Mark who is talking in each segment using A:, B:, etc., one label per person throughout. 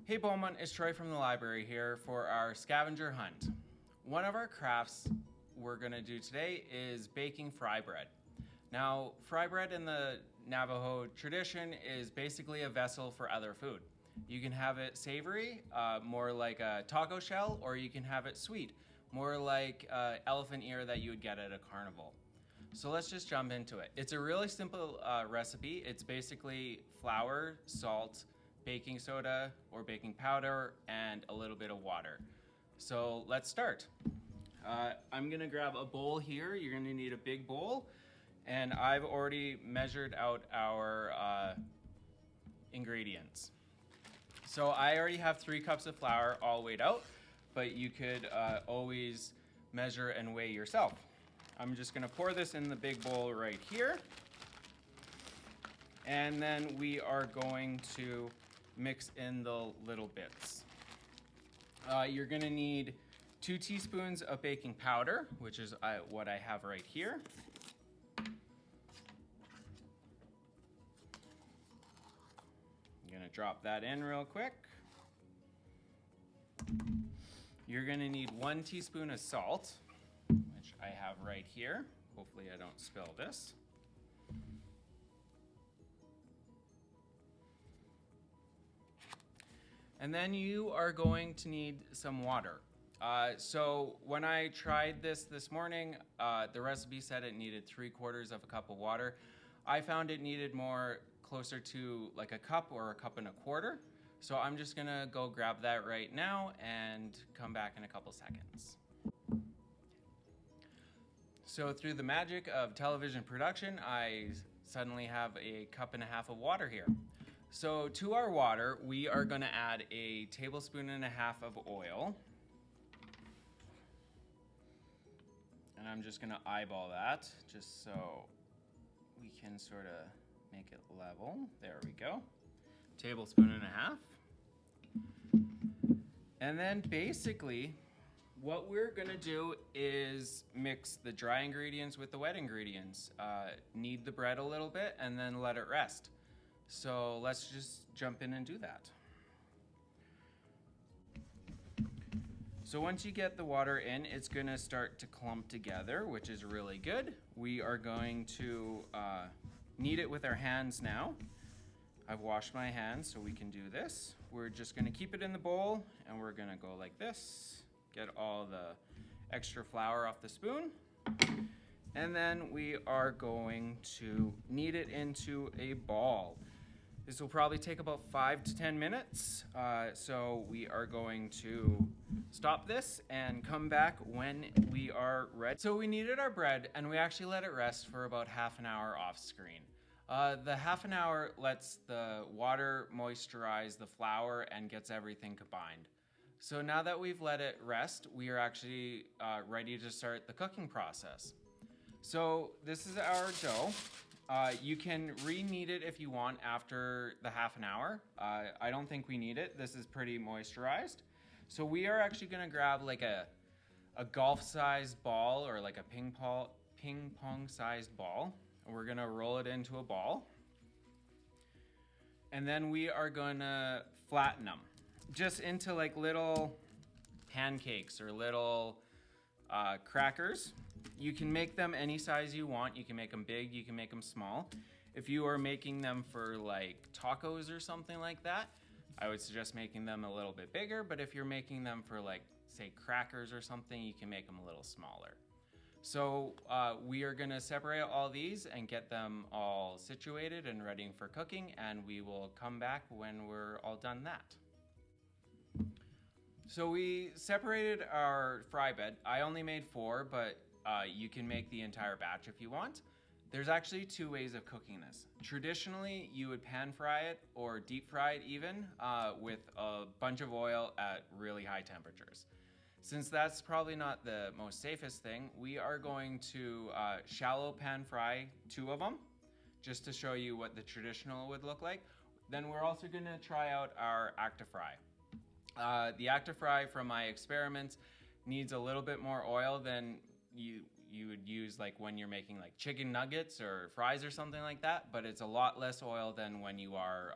A: Hey Beaumont, it's Troy from the library here for our scavenger hunt. One of our crafts we're gonna do today is baking fry bread. Now, fry bread in the Navajo tradition is basically a vessel for other food. You can have it savory, more like a taco shell, or you can have it sweet, more like elephant ear that you would get at a carnival. So let's just jump into it. It's a really simple recipe. It's basically flour, salt, baking soda or baking powder, and a little bit of water. So let's start. I'm gonna grab a bowl here. You're gonna need a big bowl. And I've already measured out our ingredients. So I already have 3 cups of flour all weighed out, but you could always measure and weigh yourself. I'm just gonna pour this in the big bowl right here. And then we are going to mix in the little bits. You're gonna need 2 teaspoons of baking powder, which is what I have right here. I'm gonna drop that in real quick. You're gonna need 1 teaspoon of salt, which I have right here. Hopefully I don't spill this. And then you are going to need some water. So when I tried this morning, the recipe said it needed 3/4 of a cup of water. I found it needed more closer to like a cup or a cup and a quarter. So I'm just gonna go grab that right now and come back in a couple seconds. So through the magic of television production, I suddenly have a cup and a half of water here. So to our water, we are gonna add a 1.5 tablespoons of oil. And I'm just gonna eyeball that just so we can sort of make it level. There we go. 1.5 tablespoons. And then basically, what we're gonna do is mix the dry ingredients with the wet ingredients. Knead the bread a little bit and then let it rest. So let's just jump in and do that. So once you get the water in, it's gonna start to clump together, which is really good. We are going to knead it with our hands now. I've washed my hands so we can do this. We're just gonna keep it in the bowl and we're gonna go like this. Get all the extra flour off the spoon. And then we are going to knead it into a ball. This will probably take about 5 to 10 minutes. So we are going to stop this and come back when we are ready. So we kneaded our bread and we actually let it rest for about half an hour off screen. The half an hour lets the water moisturize the flour and gets everything combined. So now that we've let it rest, we are actually ready to start the cooking process. So this is our dough. You can re-knead it if you want after the half an hour. I don't think we need it. This is pretty moisturized. So we are actually gonna grab like a golf-sized ball or like a ping pong-sized ball. And we're gonna roll it into a ball. And then we are gonna flatten them just into like little pancakes or little crackers. You can make them any size you want. You can make them big, you can make them small. If you are making them for like tacos or something like that, I would suggest making them a little bit bigger, but if you're making them for like, say, crackers or something, you can make them a little smaller. So we are gonna separate all these and get them all situated and ready for cooking, and we will come back when we're all done that. So we separated our fry bread. I only made 4, but you can make the entire batch if you want. There's actually 2 ways of cooking this. Traditionally, you would pan fry it or deep fry it even with a bunch of oil at really high temperatures. Since that's probably not the most safest thing, we are going to shallow pan fry 2 of them, just to show you what the traditional would look like. Then we're also gonna try out our active fry. The active fry, from my experiments, needs a little bit more oil than you would use like when you're making like chicken nuggets or fries or something like that, but it's a lot less oil than when you are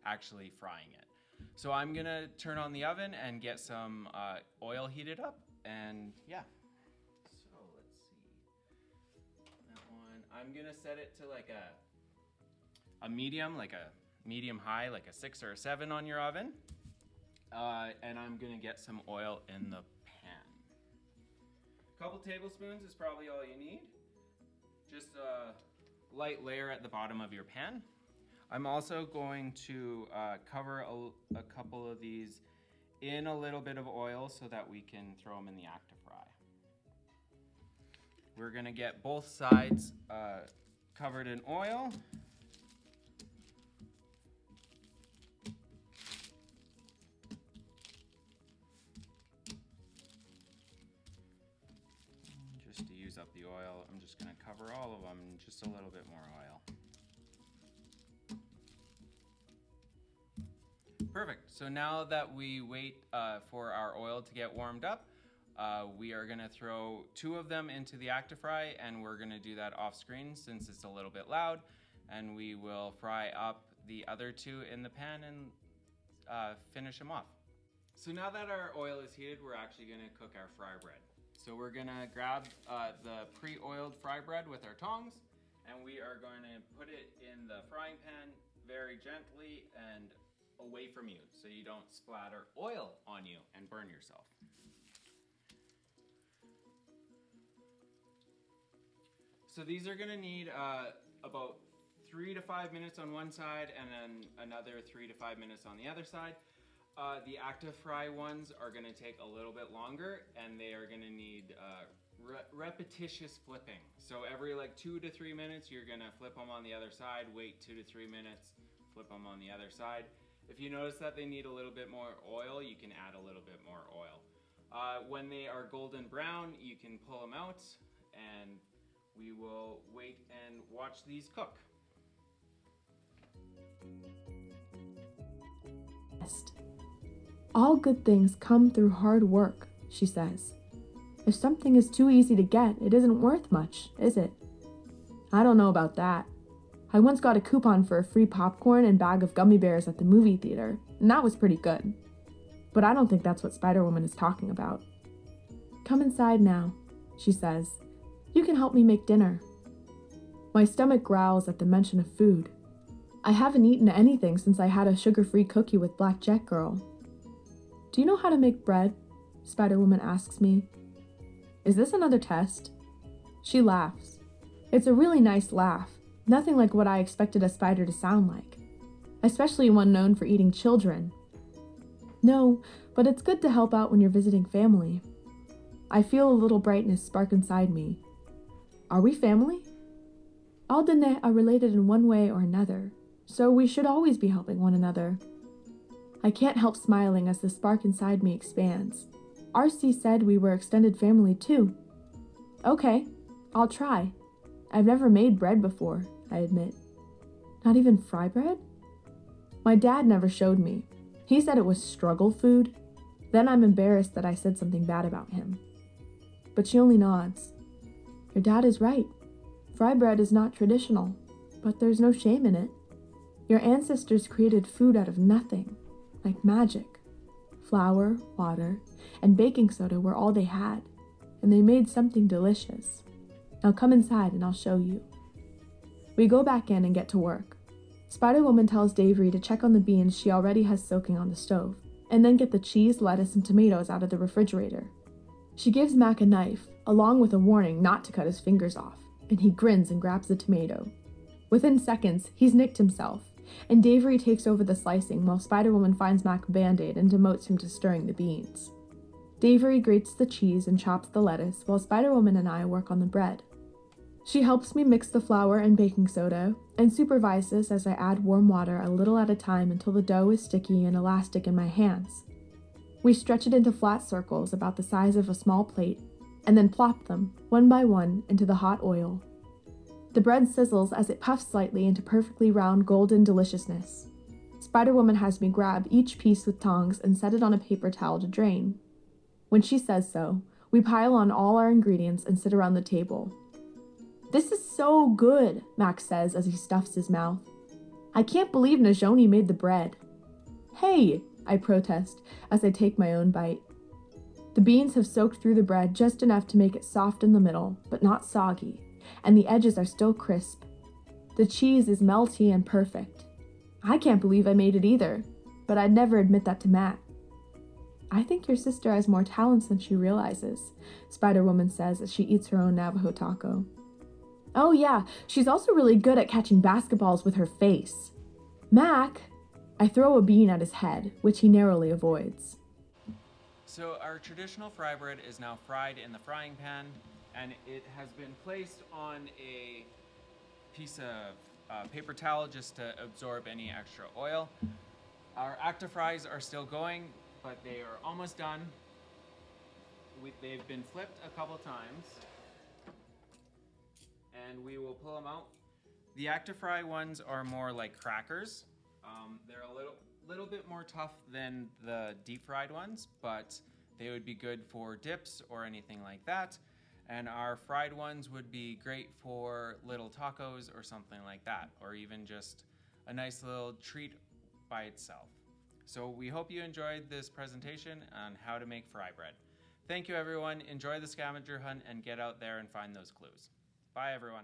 A: actually frying it. So I'm gonna turn on the oven and get some oil heated up, and yeah. So let's see. That one, I'm gonna set it to like a medium, like a medium high, like a 6 or a 7 on your oven. And I'm gonna get some oil in the pan. A couple tablespoons is probably all you need. Just a light layer at the bottom of your pan. I'm also going to cover a couple of these in a little bit of oil so that we can throw them in the act to fry. We're gonna get both sides covered in oil. Just to use up the oil, I'm just gonna cover all of them, just a little bit more oil. Perfect. So now that we wait for our oil to get warmed up, we are gonna throw 2 of them into the act to fry, and we're gonna do that off screen since it's a little bit loud, and we will fry up the other 2 in the pan and finish them off. So now that our oil is heated, we're actually gonna cook our fry bread. So we're gonna grab the pre-oiled fry bread with our tongs, and we are going to put it in the frying pan very gently and away from you so you don't splatter oil on you and burn yourself. So these are gonna need about 3 to 5 minutes on one side and then another 3 to 5 minutes on the other side. The active fry ones are gonna take a little bit longer, and they are gonna need repetitious flipping. So every like 2 to 3 minutes, you're gonna flip them on the other side, wait 2 to 3 minutes, flip them on the other side. If you notice that they need a little bit more oil, you can add a little bit more oil. When they are golden brown, you can pull them out, and we will wait and watch these cook.
B: All good things come through hard work, she says. If something is too easy to get, it isn't worth much, is it? I don't know about that. I once got a coupon for a free popcorn and bag of gummy bears at the movie theater, and that was pretty good. But I don't think that's what Spider-Woman is talking about. Come inside now, she says. You can help me make dinner. My stomach growls at the mention of food. I haven't eaten anything since I had a sugar-free cookie with Black Jet Girl. Do you know how to make bread? Spider-Woman asks me. Is this another test? She laughs. It's a really nice laugh. Nothing like what I expected a spider to sound like, especially one known for eating children. No, but it's good to help out when you're visiting family. I feel a little brightness spark inside me. Are we family? All Dene are related in one way or another, so we should always be helping one another. I can't help smiling as the spark inside me expands. RC said we were extended family too. Okay, I'll try. I've never made bread before, I admit. Not even fry bread? My dad never showed me. He said it was struggle food. Then I'm embarrassed that I said something bad about him. But she only nods. Your dad is right. Fry bread is not traditional, but there's no shame in it. Your ancestors created food out of nothing, like magic. Flour, water, and baking soda were all they had, and they made something delicious. Now come inside and I'll show you. We go back in and get to work. Spider-Woman tells Davery to check on the beans she already has soaking on the stove, and then get the cheese, lettuce, and tomatoes out of the refrigerator. She gives Mac a knife, along with a warning not to cut his fingers off, and he grins and grabs the tomato. Within seconds, he's nicked himself, and Davery takes over the slicing while Spider-Woman finds Mac a Band-Aid and demotes him to stirring the beans. Davery grates the cheese and chops the lettuce while Spider-Woman and I work on the bread. She helps me mix the flour and baking soda, and supervises as I add warm water a little at a time until the dough is sticky and elastic in my hands. We stretch it into flat circles about the size of a small plate, and then plop them, one by one, into the hot oil. The bread sizzles as it puffs slightly into perfectly round golden deliciousness. Spider-Woman has me grab each piece with tongs and set it on a paper towel to drain. When she says so, we pile on all our ingredients and sit around the table. This is so good, Max says as he stuffs his mouth. I can't believe Najoni made the bread. Hey, I protest as I take my own bite. The beans have soaked through the bread just enough to make it soft in the middle, but not soggy, and the edges are still crisp. The cheese is melty and perfect. I can't believe I made it either, but I'd never admit that to Matt. I think your sister has more talents than she realizes, Spider-Woman says as she eats her own Navajo taco. Oh yeah, she's also really good at catching basketballs with her face. Mac! I throw a bean at his head, which he narrowly avoids.
A: So our traditional fry bread is now fried in the frying pan, and it has been placed on a piece of paper towel just to absorb any extra oil. Our active fries are still going, but they are almost done. They've been flipped a couple times, and we will pull them out. The active fry ones are more like crackers. They're a little bit more tough than the deep fried ones, but they would be good for dips or anything like that. And our fried ones would be great for little tacos or something like that, or even just a nice little treat by itself. So we hope you enjoyed this presentation on how to make fry bread. Thank you, everyone. Enjoy the scavenger hunt and get out there and find those clues. Bye, everyone.